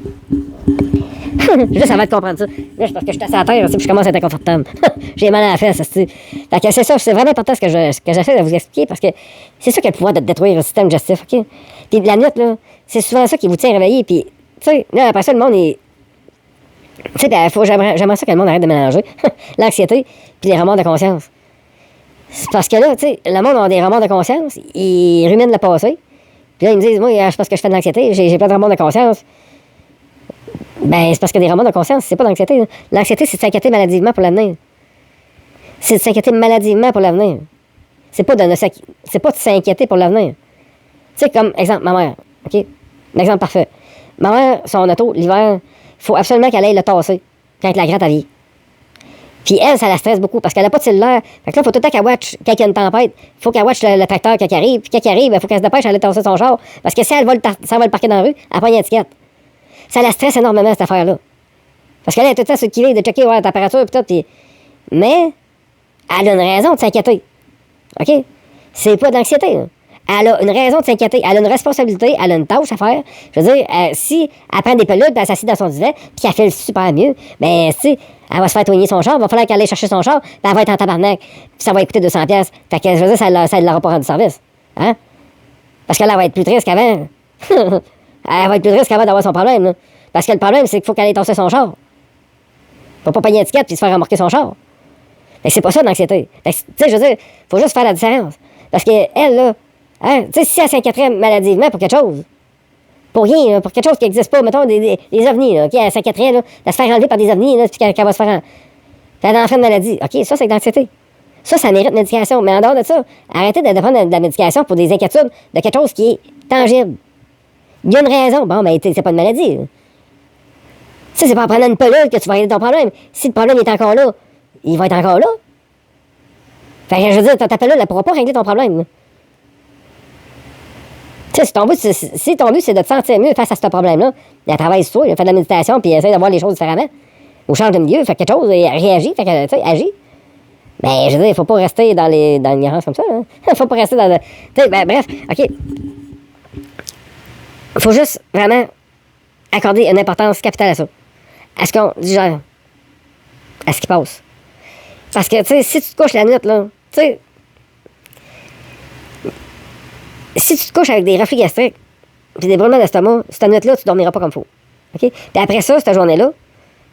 Juste avant de comprendre ça. Là, c'est parce que je suis assis à terre, puis je commence à être inconfortable. J'ai mal à la fesse, fait que c'est ça, c'est vraiment important ce que j'essaie de vous expliquer, parce que c'est ça qui a le pouvoir de détruire le système digestif, OK? Puis la nuit, là, c'est souvent ça qui vous tient réveillé, puis, tu sais, là, après ça, le monde est... Tu sais, j'aimerais ça que le monde arrête de mélanger l'anxiété puis les remords de conscience. C'est parce que là, tu sais, le monde a des remords de conscience, ils ruminent le passé, puis là, ils me disent, moi, c'est parce que je fais de l'anxiété, j'ai plein de remords de conscience. Ben, c'est parce que des remords de conscience, c'est pas l'anxiété. Là. L'anxiété, c'est de s'inquiéter maladivement pour l'avenir. C'est de s'inquiéter maladivement pour l'avenir. C'est pas de s'inquiéter pour l'avenir. Tu sais, comme, exemple, ma mère, OK? Un exemple parfait. Ma mère, son auto, l'hiver, il faut absolument qu'elle aille le tasser quand la gratte, elle vieillit. Puis elle, ça la stresse beaucoup parce qu'elle n'a pas de cellulaire. Fait que là, il faut tout le temps qu'elle watch quand il y a une tempête. Il faut qu'elle watch le tracteur quand il arrive. Puis quand il arrive, il faut qu'elle se dépêche d'aller tasser son char. Parce que si elle va le parquer dans la rue, elle prend une étiquette. Ça la stresse énormément, cette affaire-là. Parce qu'elle est tout le temps sur le qui-vive de checker la température et tout. Pis... Mais elle a une raison de s'inquiéter. OK? C'est pas d'anxiété. Là. Elle a une raison de s'inquiéter. Elle a une responsabilité. Elle a une tâche à faire. Je veux dire, si elle prend des pelules, puis elle s'assied dans son duvet, puis qu'elle fait super mieux, ben, si elle va se faire toigner son char, il va falloir qu'elle aille chercher son char, puis elle va être en tabarnak, puis ça va coûter 200$. Fait que, je veux dire, ça ne l'aura pas rendu service. Hein? Parce qu'elle va être plus triste qu'avant. Elle va être plus triste qu'avant d'avoir son problème. Là. Parce que le problème, c'est qu'il faut qu'elle aille tasser son char. Faut pas pogner l'étiquette puis se faire remorquer son char. Fait que c'est pas ça l'anxiété. Tu sais, je veux dire, faut juste faire la différence. Parce qu'elle, là, hein, tu sais, si elle s'inquiéterait maladivement pour quelque chose, pour rien, là, pour quelque chose qui n'existe pas, mettons des ovnis, là, OK, elle s'inquiéterait, là, de se faire enlever par des ovnis, là, puis qu'elle va se faire elle en fait une maladie. OK, ça, c'est de l'anxiété. Ça mérite médication. Mais en dehors de ça, arrêtez de prendre de la médication pour des inquiétudes de quelque chose qui est tangible. Il y a une raison. Bon, ben, c'est pas une maladie. Tu sais, c'est pas en prenant une pelule que tu vas régler ton problème. Si le problème est encore là, il va être encore là. Fait que je veux dire, ta pelule, elle ne pourra pas régler ton problème. Tu sais, si ton but, c'est de te sentir mieux face à ce problème-là, il travaille sur toi, il fait de la méditation, puis il essaie de voir les choses différemment. Ou change de milieu, fait quelque chose, et réagit, fait que, tu sais, agit. Ben, je veux dire, il faut pas rester dans l'ignorance comme ça. Hein. Faut pas rester dans le... Tu sais, ben, bref, OK. Faut juste vraiment accorder une importance capitale à ça. À ce qu'on digère. À ce qui passe. Parce que, tu sais, si tu te couches la nuit, là, tu sais, si tu te couches avec des reflux gastriques puis des brûlements d'estomac, cette nuit-là, tu dormiras pas comme il faut. OK? Puis après ça, cette journée-là,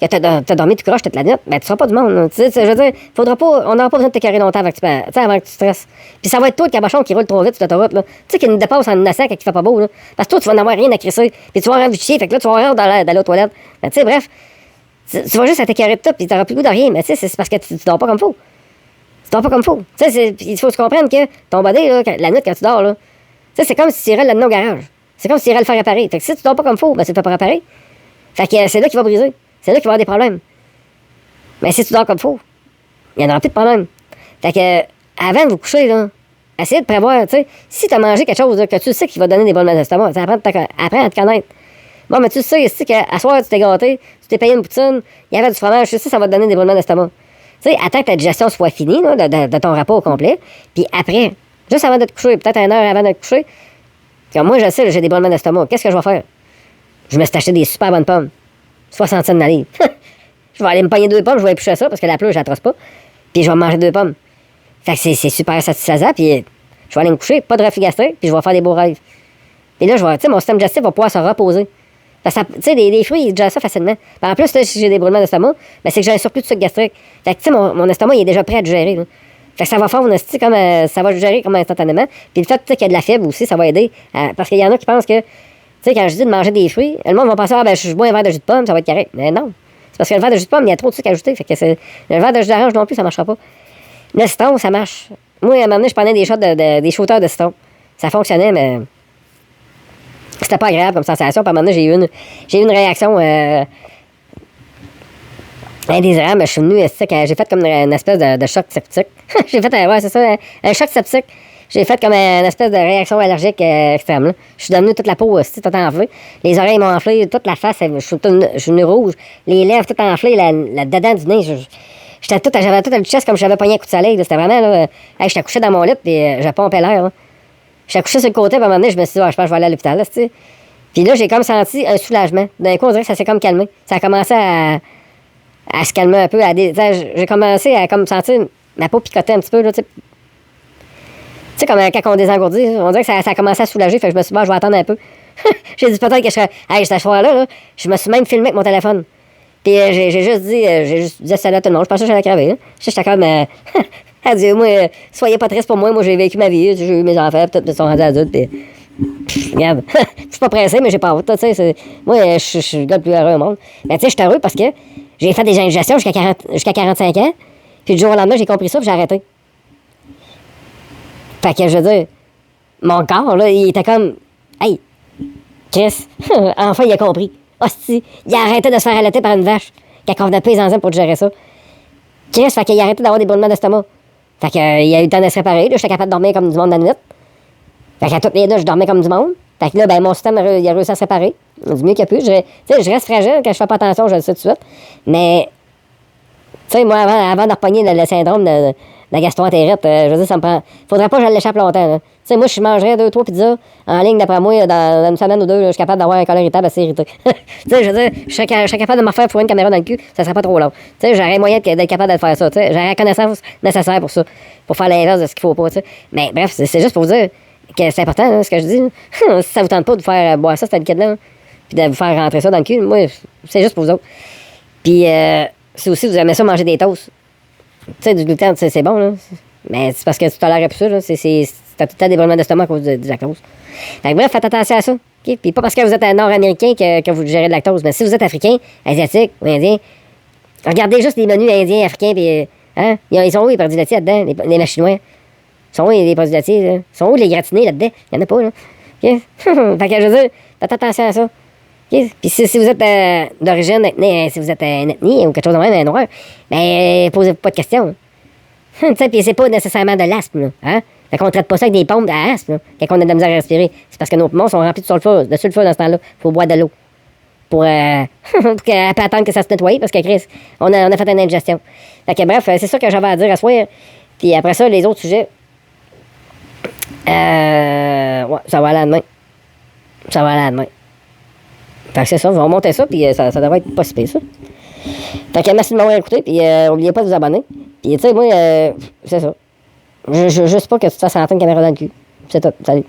que t'as dormi tout croche toute la nuit, ben tu seras pas du monde. Tu sais, je veux dire, on n'aura pas besoin de te carrer longtemps avant que tu stresses. Puis ça va être toi le cabochon qui roule trop vite sur l'autoroute, là. Tu sais, qui nous dépasse en innocent quand il fait pas beau, là. Parce que toi, tu vas n'avoir rien à crisser. Puis tu vas avoir envie de chier, fait que là, tu vas avoir d'aller aux toilettes. Ben, tu sais, bref, tu vas juste à te carrer de tout, puis t'auras plus le goût de rien. Mais tu sais, c'est parce que tu dors pas comme faut. Tu dors pas comme faut. Tu sais, il faut que tu comprennes que ton body, là, la nuit, quand tu dors, là, tu sais, c'est comme si tu irais l'amener au garage. C'est comme si tu irais le faire réparer. Fait que si tu dors pas comme faut, ben, tu le fais pas réparer. Fait que c'est là qu'il va briser. C'est là qu'il va y avoir des problèmes. Mais si tu dors comme il faut, il n'y en aura plus de problème. Fait que, avant de vous coucher, là, essayez de prévoir, tu sais, si tu as mangé quelque chose là, que tu sais qu'il va donner des bonnes d'estomac, apprends à te connaître. Bon, mais tu sais qu'à soir, tu t'es gâté, tu t'es payé une poutine, il y avait du fromage, je sais ça va te donner des bonnes d'estomac. Tu sais, attends que ta digestion soit finie, là, de ton repas au complet, puis après, juste avant de te coucher, peut-être une heure avant de te coucher, comme moi, je sais, j'ai des bonnes d'estomac, qu'est-ce que je vais faire? Je me suis acheté des super bonnes pommes, 60 cents de la livre. Je vais aller me pogner 2 pommes, je vais éplucher ça parce que la pleure, je la trosse pas. Puis je vais manger 2 pommes. Fait que c'est super satisfaisant. Puis je vais aller me coucher, pas de reflux gastrique, puis je vais faire des beaux rêves. Et là, tu sais, mon système digestif va pouvoir se reposer. Parce que, tu sais, les fruits, ils digèrent ça facilement. Puis en plus, là, si j'ai des brûlements d'estomac, ben, c'est que j'ai un surplus de sucre gastrique. Fait que, tu sais, mon estomac, il est déjà prêt à digérer. Là. Fait que ça va faire comme ça va digérer comme instantanément. Puis le fait qu'il y a de la fibre aussi, ça va aider. Parce qu'il y en a qui pensent que, tu sais, quand je dis de manger des fruits, le monde va penser, ah, ben, je bois un verre de jus de pomme, ça va être correct. Mais non. Parce que le verre de jus de pomme, il y a trop de sucre ajouté. Fait que le verre de jus d'orange non plus, ça marchera pas. Le citron, ça marche. Moi, à un moment donné, je prenais des shots des shooters de citron. Ça fonctionnait, mais c'était pas agréable comme sensation. Puis à un moment donné, j'ai eu une réaction indésirable. Je suis venu, j'ai fait comme une espèce de choc septique. J'ai fait, ouais, c'est ça, un choc septique. J'ai fait comme une espèce de réaction allergique extrême. Là. Je suis devenu toute la peau tout enflée. Les oreilles m'ont enflé, toute la face, je suis devenu rouge. Les lèvres tout enflées, la dedans du nez. J'avais tout le chest comme si j'avais pogné un coup de soleil. C'était vraiment, là, j'étais couché dans mon lit, puis je pompais l'air. J'étais couché sur le côté, puis à un moment donné, je me suis dit, je pense que je vais aller à l'hôpital. Là, Puis là, j'ai comme senti un soulagement. D'un coup, on dirait que ça s'est comme calmé. Ça a commencé à se calmer un peu. J'ai commencé à comme sentir ma peau picoter un petit peu, là, tu sais, comme quand on désengourdit, on dirait que ça a commencé à soulager. Fait que je me suis dit, bon, je vais attendre un peu. J'ai dit peut-être que je serais. Hey, cette soir-là, je me suis même filmé avec mon téléphone. Puis j'ai juste dit salut à tout le monde. Je pensais que j'allais crever. Là. J'étais comme. Adieu, moi, soyez pas triste pour moi. Moi, j'ai vécu ma vie. J'ai eu mes enfants. Puis ils sont rendus adultes. Puis. Regarde. Je suis pas pressé, mais j'ai pas honte. Moi, je suis le gars le plus heureux au monde. Mais tu sais, je suis heureux parce que j'ai fait des injections jusqu'à 45 ans. Puis du jour au lendemain, j'ai compris ça. Puis j'ai arrêté. Fait que je veux dire, mon corps, là, il était comme. Hey, Chris, enfin, il a compris. Hostie, il a arrêté de se faire allaiter par une vache. Quand on venait pas les enzymes pour gérer ça. Chris, fait qu'il a arrêté d'avoir des brûlements d'estomac. Fait qu'il a eu le temps de se réparer. Là, j'étais capable de dormir comme du monde dans la nuit. Fait qu'à toutes les deux, je dormais comme du monde. Fait que là, ben, mon système, il a réussi à se réparer. Du mieux qu'il a pu. Tu sais, je reste fragile quand je fais pas attention, je le sais tout de suite. Mais, tu sais, moi, avant de repogner le syndrome de la gastro-entérite, je veux dire, ça me prend. Faudrait pas que je l'échappe longtemps. Tu sais, moi, je mangerais 2-3 pizzas en ligne, d'après moi, dans une semaine ou deux, là, je suis capable d'avoir un colère irritable assez irrité. Tu sais, je veux dire, je serais capable de me faire fourrer une caméra dans le cul, ça serait pas trop long. Tu sais, j'aurais moyen d'être capable de faire ça. Tu sais, j'aurais la connaissance nécessaire pour ça, pour faire l'inverse de ce qu'il faut pas. Tu sais. Mais bref, c'est juste pour vous dire que c'est important, hein, ce que je dis. Si ça vous tente pas de faire boire ça, cette liquide-là, puis de vous faire rentrer ça dans le cul, moi, c'est juste pour vous autres. Puis, si aussi vous aimez ça manger des toasts, tu sais, du gluten, c'est bon, là. Mais c'est parce que tu tolères plus ça, là. T'as tout le temps des brûlements d'estomac à cause du lactose. Fait que bref, faites attention à ça. Okay? Puis pas parce que vous êtes un Nord-Américain que vous gérez de lactose. Mais si vous êtes Africain, Asiatique ou Indien, regardez juste les menus indiens, africains, puis hein? Ils sont où les produits laitiers là-dedans, les Chinois? Ils sont où les produits laitiers, là? Ils sont où les gratinés là-dedans? Il n'y en a pas, là. Okay? Fait que je veux dire, faites attention à ça. Okay? Puis si vous êtes d'origine, si vous êtes une ethnie ou quelque chose de même, un noir, ben, posez-vous pas de questions. Puis c'est pas nécessairement de l'asthme, là. Hein? Fait qu'on traite pas ça avec des pompes d'asthme, là, quand on a de la misère à respirer. C'est parce que nos poumons sont remplis de sulfure dans ce temps-là. Faut boire de l'eau. Pour attendre que ça se nettoie, parce que Chris, on a fait une ingestion. Fait que bref, c'est ça que j'avais à dire à soir. Puis après ça, les autres sujets. Ouais, ça va aller à demain. Ça va aller à demain. Fait que c'est ça, on va remonter ça, puis ça devrait être pas si pire, ça. Fait que merci de m'avoir écouté, puis n'oubliez pas de vous abonner. Puis tu sais, moi, c'est ça. Je sais pas que tu te fasses rentrer une caméra dans le cul. C'est tout. Salut.